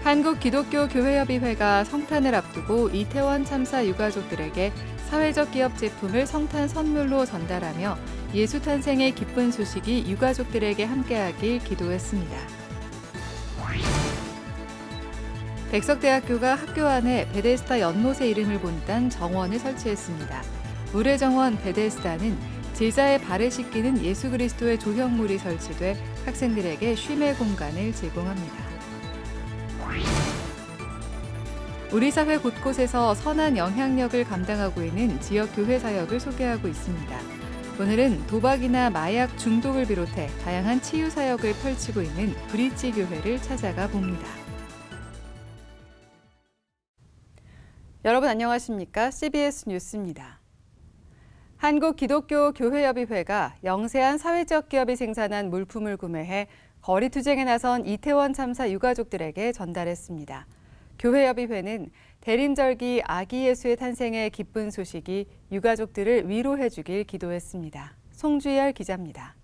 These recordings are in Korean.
한국기독교교회협의회가 성탄을 앞두고 이태원 참사 유가족들에게 사회적 기업 제품을 성탄 선물로 전달하며 예수 탄생의 기쁜 소식이 유가족들에게 함께하길 기도했습니다. 백석대학교가 학교 안에 베데스다 연못의 이름을 본딴 정원을 설치했습니다. 물의 정원 베데스다는 제자의 발을 씻기는 예수 그리스도의 조형물이 설치돼 학생들에게 쉼의 공간을 제공합니다. 우리 사회 곳곳에서 선한 영향력을 감당하고 있는 지역 교회 사역을 소개하고 있습니다. 오늘은 도박이나 마약 중독을 비롯해 다양한 치유 사역을 펼치고 있는 브릿지 교회를 찾아가 봅니다. 여러분 안녕하십니까? CBS 뉴스입니다. 한국기독교교회협의회가 영세한 사회적 기업이 생산한 물품을 구매해 거리투쟁에 나선 이태원 참사 유가족들에게 전달했습니다. 교회협의회는 대림절기 아기 예수의 탄생의 기쁜 소식이 유가족들을 위로해 주길 기도했습니다. 송주열 기자입니다.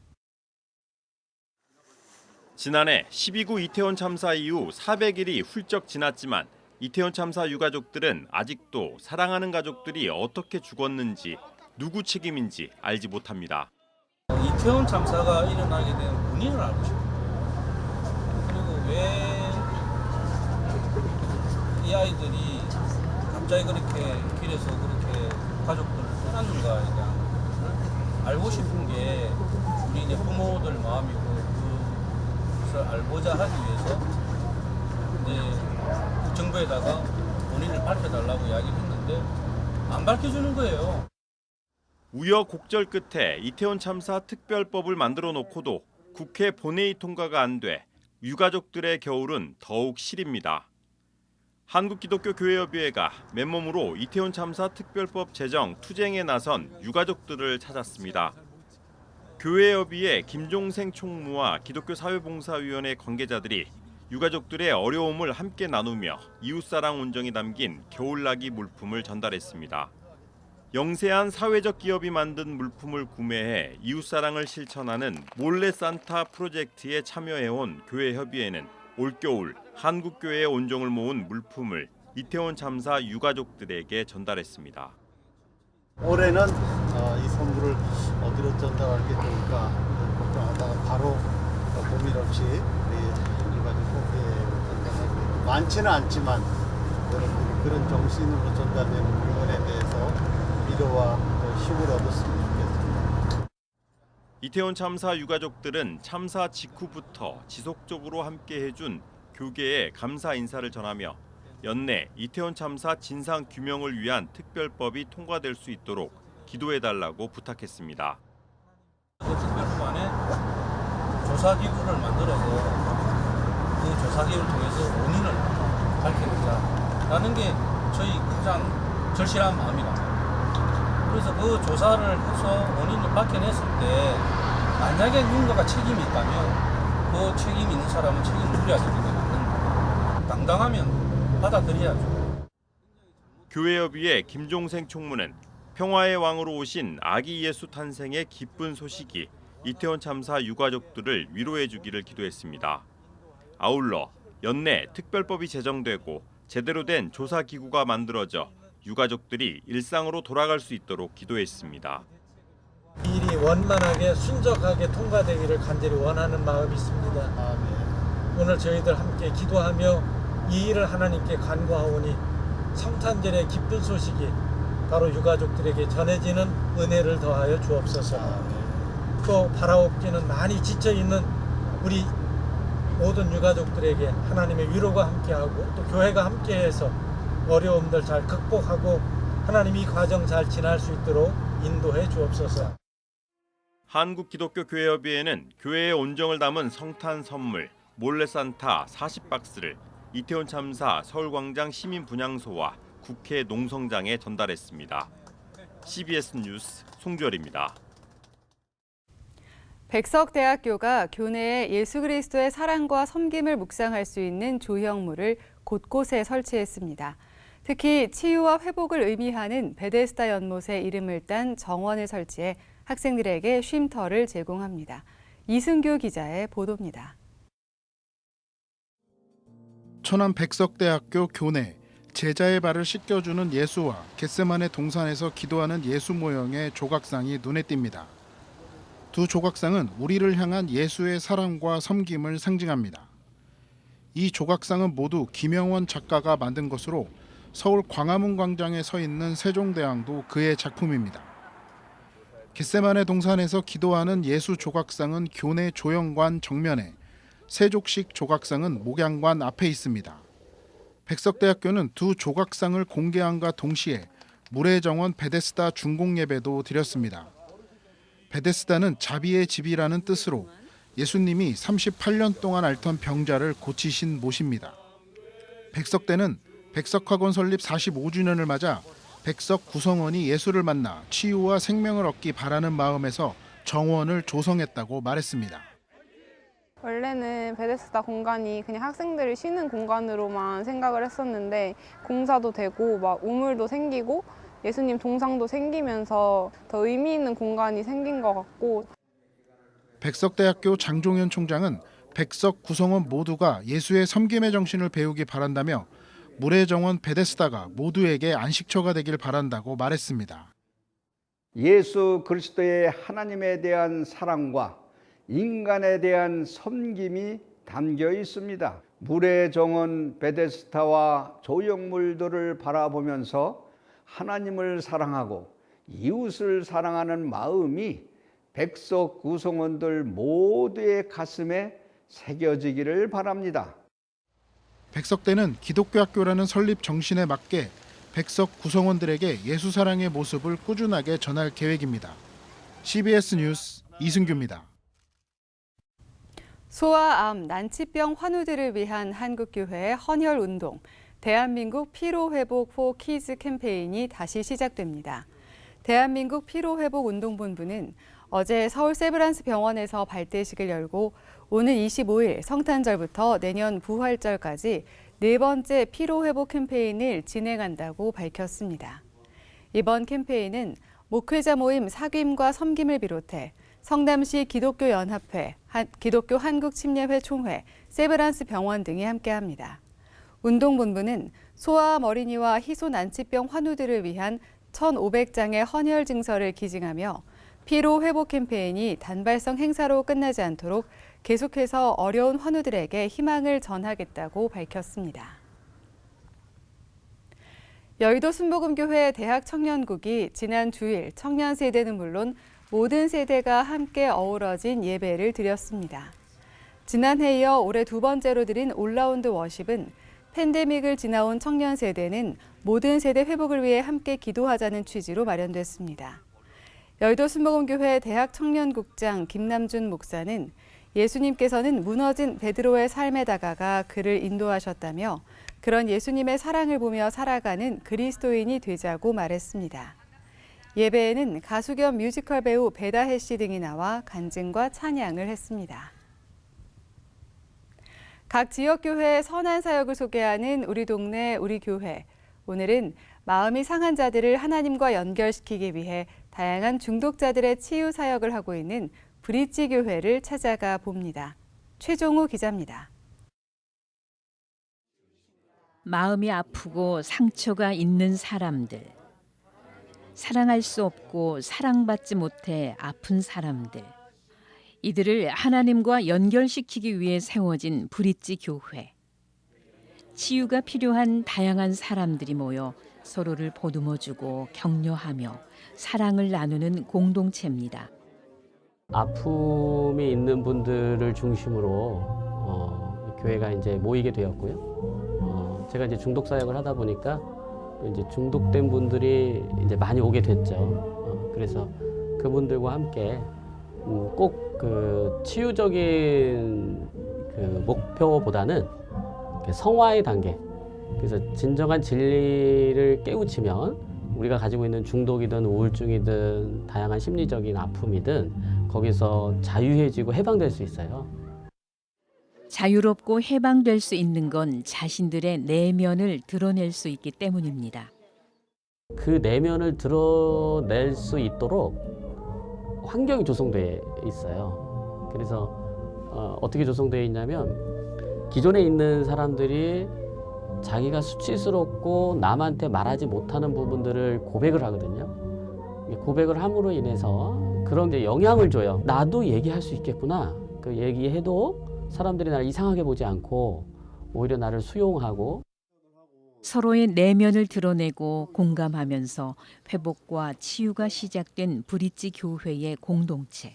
지난해 12구 이태원 참사 이후 400일이 훌쩍 지났지만 이태원 참사 유가족들은 아직도 사랑하는 가족들이 어떻게 죽었는지 누구 책임인지 알지 못합니다. 이태원 참사가 일어나게 된 원인을 알고 싶어요. 그리고 왜 이 아이들이 갑자기 그렇게 길에서 그렇게 가족들을 떠났는가에 대한 알고 싶은 게 우리 이제 부모들 마음이고 그것을 알고자 하기 위해서 이제 정부에다가 원인을 밝혀달라고 이야기를 했는데 안 밝혀주는 거예요. 우여곡절 끝에 이태원 참사 특별법을 만들어 놓고도 국회 본회의 통과가 안 돼 유가족들의 겨울은 더욱 시립니다. 한국기독교교회협의회가 맨몸으로 이태원 참사 특별법 제정 투쟁에 나선 유가족들을 찾았습니다. 교회협의회 김종생 총무와 기독교사회봉사위원회 관계자들이 유가족들의 어려움을 함께 나누며 이웃사랑 온정이 담긴 겨울나기 물품을 전달했습니다. 영세한 사회적 기업이 만든 물품을 구매해 이웃사랑을 실천하는 몰래 산타 프로젝트에 참여해온 교회협의회는 올겨울 한국교회의 온정을 모은 물품을 이태원 참사 유가족들에게 전달했습니다. 올해는 이 선물을 어디로 전달하게 될까 걱정하다가 바로 고민 없이 우리 유가족 협의회에 전달하고 많지는 않지만 여러분들이 그런 정신으로 전달되는 물건에 대해서 위로와 힘을 얻었으면 좋겠습니다. 이태원 참사 유가족들은 참사 직후부터 지속적으로 함께 해준 교계에 감사 인사를 전하며 연내 이태원 참사 진상 규명을 위한 특별법이 통과될 수 있도록 기도해달라고 부탁했습니다. 그 특별법 안에 조사기구를 만들어서 그 조사기구를 통해서 원인을 밝혀내자라는 게 저희 가장 절실한 마음이랍니다. 그래서 그 조사를 해서 원인을 밝혀냈을 때 만약에 누군가가 책임이 있다면 그 책임 있는 사람은 책임을 물어야 되는 게 맞는 당당하면 받아들여야죠. 교회협의회 김종생 총무는 평화의 왕으로 오신 아기 예수 탄생의 기쁜 소식이 이태원 참사 유가족들을 위로해 주기를 기도했습니다. 아울러 연내 특별법이 제정되고 제대로 된 조사기구가 만들어져 유가족들이 일상으로 돌아갈 수 있도록 기도했습니다. 이 일이 원만하게 순적하게 통과되기를 간절히 원하는 마음이 있습니다. 오늘 저희들 함께 기도하며 이 일을 하나님께 간구하오니 성탄절의 기쁜 소식이 바로 유가족들에게 전해지는 은혜를 더하여 주옵소서. 또 바라옵기는 많이 지쳐있는 우리 모든 유가족들에게 하나님의 위로가 함께하고 또 교회가 함께해서 어려움들 잘 극복하고 하나님 이 과정 잘 지날 수 있도록 인도해 주옵소서. 한국기독교교회협의회는 교회의 온정을 담은 성탄 선물 몰래 산타 40박스를 이태원 참사 서울광장 시민분향소와 국회 농성장에 전달했습니다. CBS 뉴스 송주열입니다. 백석대학교가 교내에 예수 그리스도의 사랑과 섬김을 묵상할 수 있는 조형물을 곳곳에 설치했습니다. 특히 치유와 회복을 의미하는 베데스다 연못의 이름을 딴 정원을 설치해 학생들에게 쉼터를 제공합니다. 이승규 기자의 보도입니다. 천안 백석대학교 교내 제자의 발을 씻겨주는 예수와 겟세마네 동산에서 기도하는 예수 모형의 조각상이 눈에 띕니다. 두 조각상은 우리를 향한 예수의 사랑과 섬김을 상징합니다. 이 조각상은 모두 김영원 작가가 만든 것으로 서울 광화문 광장에 서 있는 세종대왕도 그의 작품입니다. 겟세마네 동산에서 기도하는 예수 조각상은 교내 조형관 정면에, 세족식 조각상은 목양관 앞에 있습니다. 백석대학교는 두 조각상을 공개함과 동시에 물의 정원 베데스다 중공예배도 드렸습니다. 베데스다는 자비의 집이라는 뜻으로 예수님이 38년 동안 앓던 병자를 고치신 못입니다. 백석대는 백석학원 설립 45주년을 맞아 백석 구성원이 예수를 만나 치유와 생명을 얻기 바라는 마음에서 정원을 조성했다고 말했습니다. 원래는 베데스다 공간이 그냥 학생들이 쉬는 공간으로만 생각을 했었는데 공사도 되고 막 우물도 생기고 예수님 동상도 생기면서 더 의미 있는 공간이 생긴 것 같고. 백석대학교 장종현 총장은 백석 구성원 모두가 예수의 섬김의 정신을 배우기 바란다며 물의 정원 베데스다가 모두에게 안식처가 되길 바란다고 말했습니다. 예수 그리스도의 하나님에 대한 사랑과 인간에 대한 섬김이 담겨 있습니다. 물의 정원 베데스다와 조형물들을 바라보면서 하나님을 사랑하고 이웃을 사랑하는 마음이 백석 구성원들 모두의 가슴에 새겨지기를 바랍니다. 백석대는 기독교 학교라는 설립 정신에 맞게 백석 구성원들에게 예수 사랑의 모습을 꾸준하게 전할 계획입니다. CBS 뉴스 이승규입니다. 소아, 암, 난치병 환우들을 위한 한국교회의 헌혈운동, 대한민국 피로회복 for 키즈 캠페인이 다시 시작됩니다. 대한민국 피로회복운동본부는 어제 서울 세브란스 병원에서 발대식을 열고 오는 25일 성탄절부터 내년 부활절까지 4번째 피로회복 캠페인을 진행한다고 밝혔습니다. 이번 캠페인은 목회자 모임 사귐과 섬김을 비롯해 성남시 기독교연합회, 기독교 한국침례회 총회, 세브란스 병원 등이 함께합니다. 운동본부는 소아암 어린이와 희소난치병 환우들을 위한 1,500장의 헌혈 증서를 기증하며 피로 회복 캠페인이 단발성 행사로 끝나지 않도록 계속해서 어려운 환우들에게 희망을 전하겠다고 밝혔습니다. 여의도 순복음교회 대학청년국이 지난 주일 청년 세대는 물론 모든 세대가 함께 어우러진 예배를 드렸습니다. 지난해에 이어 올해 2번째로 드린 올라운드 워십은 팬데믹을 지나온 청년 세대는 모든 세대 회복을 위해 함께 기도하자는 취지로 마련됐습니다. 여의도 순복음교회 대학청년국장 김남준 목사는 예수님께서는 무너진 베드로의 삶에 다가가 그를 인도하셨다며 그런 예수님의 사랑을 보며 살아가는 그리스도인이 되자고 말했습니다. 예배에는 가수 겸 뮤지컬 배우 배다혜 씨 등이 나와 간증과 찬양을 했습니다. 각 지역교회의 선한 사역을 소개하는 우리 동네 우리 교회. 오늘은 마음이 상한 자들을 하나님과 연결시키기 위해 다양한 중독자들의 치유 사역을 하고 있는 브릿지 교회를 찾아가 봅니다. 최종우 기자입니다. 마음이 아프고 상처가 있는 사람들, 사랑할 수 없고 사랑받지 못해 아픈 사람들, 이들을 하나님과 연결시키기 위해 세워진 브릿지 교회. 치유가 필요한 다양한 사람들이 모여 서로를 보듬어주고 격려하며 사랑을 나누는 공동체입니다. 아픔이 있는 분들을 중심으로 교회가 이제 모이게 되었고요. 제가 이제 중독 사역을 하다 보니까 이제 중독된 분들이 이제 많이 오게 됐죠. 그래서 그분들과 함께 꼭 그 치유적인 그 목표보다는 성화의 단계. 그래서 진정한 진리를 깨우치면 우리가 가지고 있는 중독이든 우울증이든 다양한 심리적인 아픔이든 거기서 자유해지고 해방될 수 있어요. 자유롭고 해방될 수 있는 건 자신들의 내면을 드러낼 수 있기 때문입니다. 그 내면을 드러낼 수 있도록 환경이 조성되어 있어요. 그래서 어떻게 조성되어 있냐면 기존에 있는 사람들이 자기가 수치스럽고 남한테 말하지 못하는 부분들을 고백을 하거든요. 고백을 함으로 인해서 그런 이제 영향을 줘요. 나도 얘기할 수 있겠구나. 그 얘기해도 사람들이 나를 이상하게 보지 않고 오히려 나를 수용하고 서로의 내면을 드러내고 공감하면서 회복과 치유가 시작된 브릿지 교회의 공동체.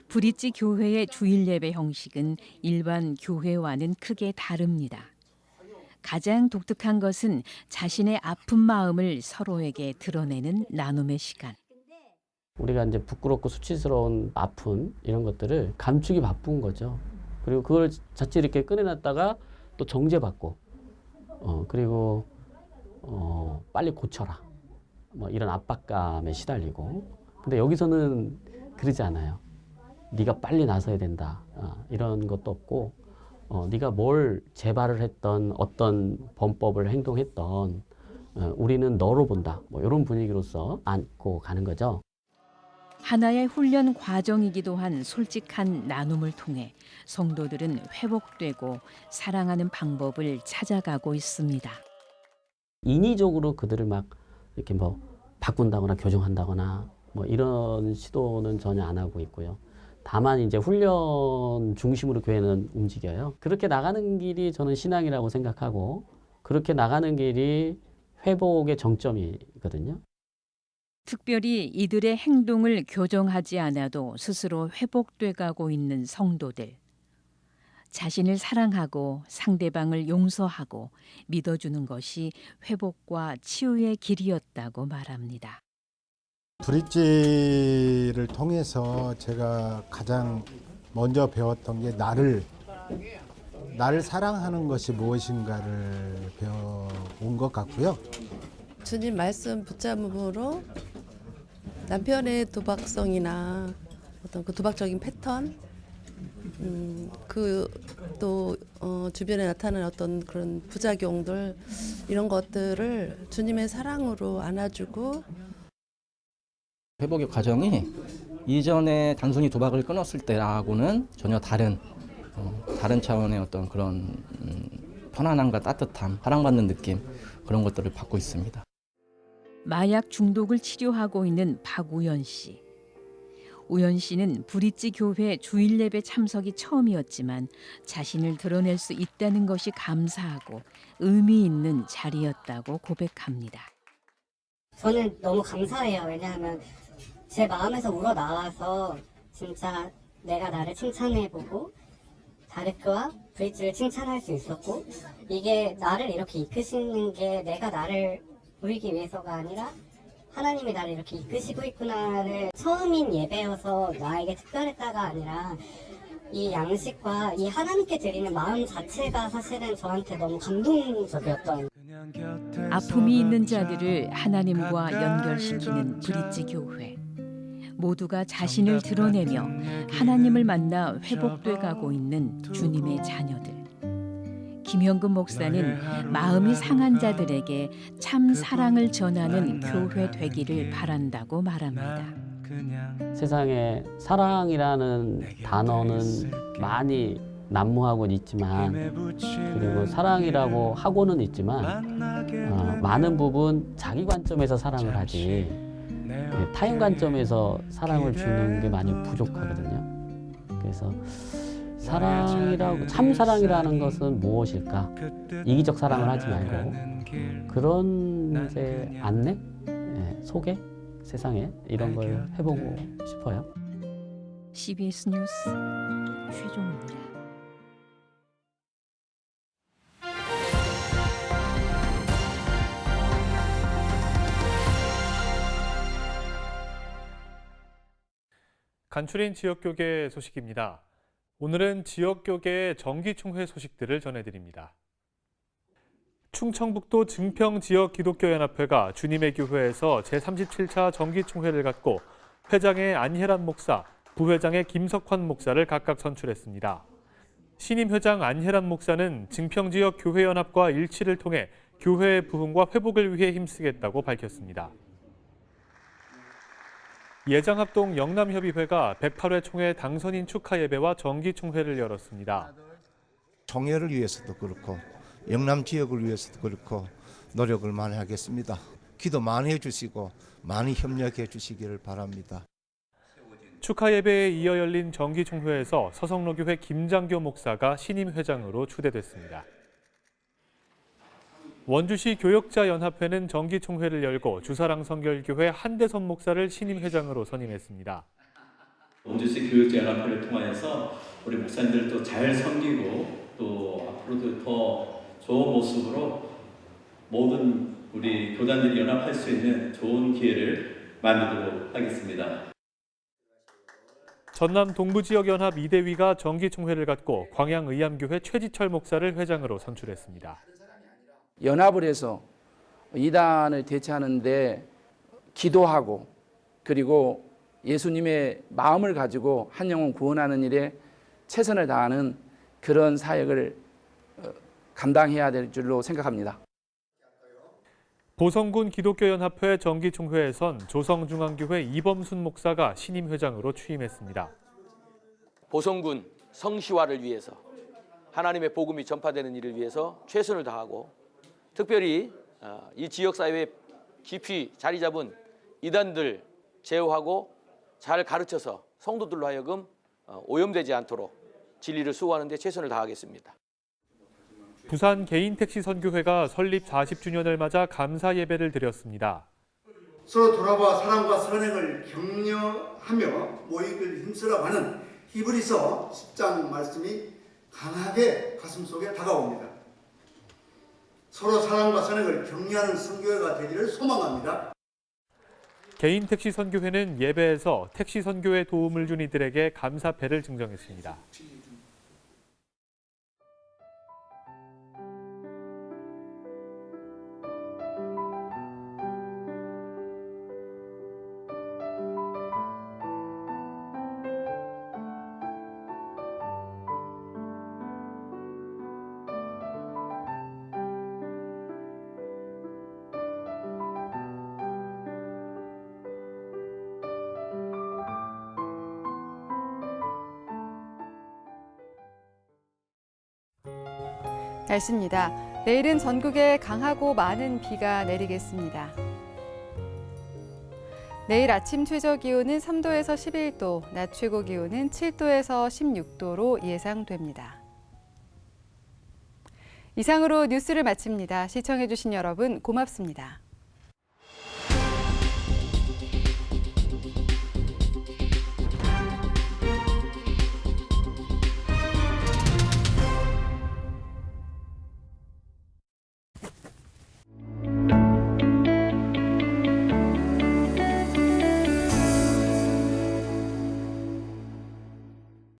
브릿지 교회의 주일 예배 형식은 일반 교회와는 크게 다릅니다. 가장 독특한 것은 자신의 아픈 마음을 서로에게 드러내는 나눔의 시간. 우리가 이제 부끄럽고 수치스러운 아픈 이런 것들을 감추기 바쁜 거죠. 그리고 그걸 자칫 이렇게 꺼내놨다가 또 정죄받고, 그리고 빨리 고쳐라. 뭐 이런 압박감에 시달리고. 근데 여기서는 그러지 않아요. 네가 빨리 나서야 된다. 이런 것도 없고, 네가 뭘 재발을 했던 어떤 범법을 행동했던 우리는 너로 본다. 뭐 이런 분위기로서 안고 가는 거죠. 하나의 훈련 과정이기도 한 솔직한 나눔을 통해 성도들은 회복되고 사랑하는 방법을 찾아가고 있습니다. 인위적으로 그들을 막 이렇게 뭐 바꾼다거나 교정한다거나 뭐 이런 시도는 전혀 안 하고 있고요. 다만 이제 훈련 중심으로 교회는 움직여요. 그렇게 나가는 길이 저는 신앙이라고 생각하고 그렇게 나가는 길이 회복의 정점이거든요. 특별히 이들의 행동을 교정하지 않아도 스스로 회복돼 가고 있는 성도들. 자신을 사랑하고 상대방을 용서하고 믿어주는 것이 회복과 치유의 길이었다고 말합니다. 브릿지를 통해서 제가 가장 먼저 배웠던 게 나를 사랑하는 것이 무엇인가를 배워온 것 같고요. 주님 말씀 붙잡음으로 남편의 도박성이나 어떤 그 도박적인 패턴, 또 주변에 나타나는 어떤 그런 부작용들 이런 것들을 주님의 사랑으로 안아주고 회복의 과정이 이전에 단순히 도박을 끊었을 때하고는 전혀 다른 차원의 어떤 그런 편안함과 따뜻함, 사랑받는 느낌 그런 것들을 받고 있습니다. 마약 중독을 치료하고 있는 박우연 씨. 우연 씨는 브릿지 교회 주일 예배 참석이 처음이었지만 자신을 드러낼 수 있다는 것이 감사하고 의미 있는 자리였다고 고백합니다. 저는 너무 감사해요. 왜냐하면 제 마음에서 우러나와서 진짜 내가 나를 칭찬해보고 다르크와 브릿지를 칭찬할 수 있었고 이게 나를 이렇게 이끄시는 게 내가 나를 보이기 위해서가 아니라 하나님이 나를 이렇게 이끄시고 있구나를 처음인 예배여서 나에게 특별했다가 아니라 이 양식과 이 하나님께 드리는 마음 자체가 사실은 저한테 너무 감동적이었던. 아픔이 있는 자들을 하나님과 연결시키는 브릿지 교회. 모두가 자신을 드러내며 하나님을 만나 회복돼 가고 있는 주님의 자녀들. 김영근 목사는 마음이 상한 자들에게 참 사랑을 전하는 교회 되기를 바란다고 말합니다. 세상에 사랑이라는 단어는 많이 난무하고는 있지만 그리고 사랑이라고 하고는 있지만 많은 부분 자기 관점에서 사랑을 하지 타인 관점에서 사랑을 주는 게 많이 부족하거든요. 그래서 사랑이라고 참 사랑이라는 것은 무엇일까? 이기적 사랑을 하지 말고 그런 이제 안내, 소개, 세상에 이런 걸 해보고 싶어요. CBS 뉴스 최종입니다. 간추린 지역교계 소식입니다. 오늘은 지역교계의 정기총회 소식들을 전해드립니다. 충청북도 증평 지역기독교연합회가 주님의 교회에서 제37차 정기총회를 갖고 회장의 안혜란 목사, 부회장의 김석환 목사를 각각 선출했습니다. 신임 회장 안혜란 목사는 증평지역 교회연합과 일치를 통해 교회의 부흥과 회복을 위해 힘쓰겠다고 밝혔습니다. 예장합동 영남협의회가 108회 총회 당선인 축하 예배와 정기총회를 열었습니다. 총회를 위해서도 그렇고 영남 지역을 위해서도 그렇고 노력을 많이 하겠습니다. 기도 많이 해주시고 많이 협력해 주시기를 바랍니다. 축하 예배에 이어 열린 정기총회에서 서성로교회 김장교 목사가 신임 회장으로 추대됐습니다. 원주시 교역자연합회는 정기총회를 열고 주사랑 성결교회 한대선 목사를 신임 회장으로 선임했습니다. 원주시 교역자연합회를 통하여서 우리 목사님들도 잘 섬기고 또 앞으로도 더 좋은 모습으로 모든 우리 교단들이 연합할 수 있는 좋은 기회를 만들도록 하겠습니다. 전남 동부지역연합 이대위가 정기총회를 갖고 광양의암교회 최지철 목사를 회장으로 선출했습니다. 연합을 해서 이단을 대처하는 데 기도하고 그리고 예수님의 마음을 가지고 한 영혼 구원하는 일에 최선을 다하는 그런 사역을 감당해야 될 줄로 생각합니다. 보성군 기독교연합회 정기총회에선 조성중앙교회 이범순 목사가 신임 회장으로 취임했습니다. 보성군 성시화를 위해서 하나님의 복음이 전파되는 일을 위해서 최선을 다하고 특별히 이 지역사회에 깊이 자리 잡은 이단들 제어하고 잘 가르쳐서 성도들로 하여금 오염되지 않도록 진리를 수호하는 데 최선을 다하겠습니다. 부산 개인택시선교회가 설립 40주년을 맞아 감사 예배를 드렸습니다. 서로 돌아봐 사랑과 선행을 격려하며 모이길 힘쓰라고 하는 히브리서 10장 말씀이 강하게 가슴속에 다가옵니다. 서로 사랑과 선행을 격려하는 선교회가 되기를 소망합니다. 개인택시선교회는 예배에서 택시선교에 도움을 준 이들에게 감사패를 증정했습니다. 날씨입니다. 내일은 전국에 강하고 많은 비가 내리겠습니다. 내일 아침 최저 기온은 3도에서 11도, 낮 최고 기온은 7도에서 16도로 예상됩니다. 이상으로 뉴스를 마칩니다. 시청해주신 여러분 고맙습니다.